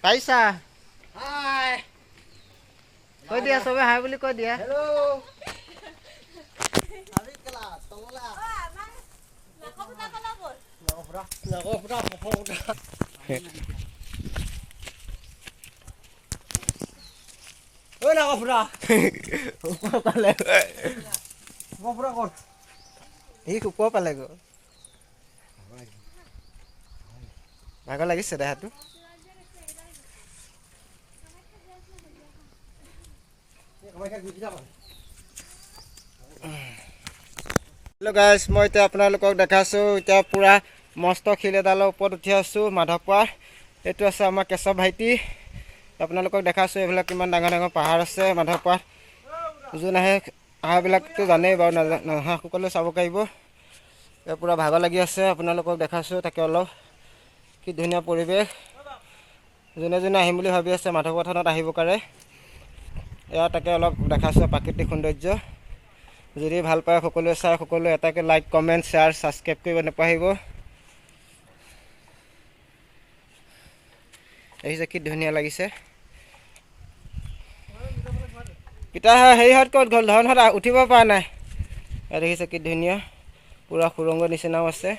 পাইছা হাই কৈ দিয়া চবে হাই বুলি কৈ দিয়া হেল্ল' আমি কেলা তললা নাকফুটা ঐ নাকফুটা ওপৰ পালে নাকফুটা ক'ত সি ওপৰ পালে গৈ ভাগৰ লাগিছে দেহাটো হেল্ল' গাইজ মই এতিয়া আপোনালোকক দেখাইছোঁ এতিয়া পূৰা মস্ত শিল এডালৰ ওপৰত উঠি আছোঁ মাধৱপাৰ এইটো আছে আমাৰ কেশৱ ভাইটি আপোনালোকক দেখাইছোঁ এইবিলাক কিমান ডাঙৰ ডাঙৰ পাহাৰ আছে মাধৱপাৰ যোন আহে আহাবিলাকতো জানেই বাৰু নহা সকলোৱে চাব পাৰিব এতিয়া পূৰা ভাগৰ লাগি আছে আপোনালোকক দেখাইছোঁ তাকে অলপ কি ধুনীয়া পৰিৱেশ যোনে যোনে আহিম বুলি ভাবি আছে মাধৱপাৰ থানত আহিব পাৰে এয়া তাকে অলপ দেখাইছোঁ প্ৰাকৃতিক সৌন্দৰ্য যদি ভাল পায় সকলোৱে চাই সকলোৱে এটাকে লাইক কমেণ্ট শ্বেয়াৰ ছাবস্ক্ৰাইব কৰিব নাপাহৰিব দেখিছে কি ধুনীয়া লাগিছে পিতা হেৰিহঁত ক'ত গ'ল ধনহঁত উঠিব পৰা নাই দেখিছে কি ধুনীয়া পূৰা সুৰংগ নিচিনাও আছে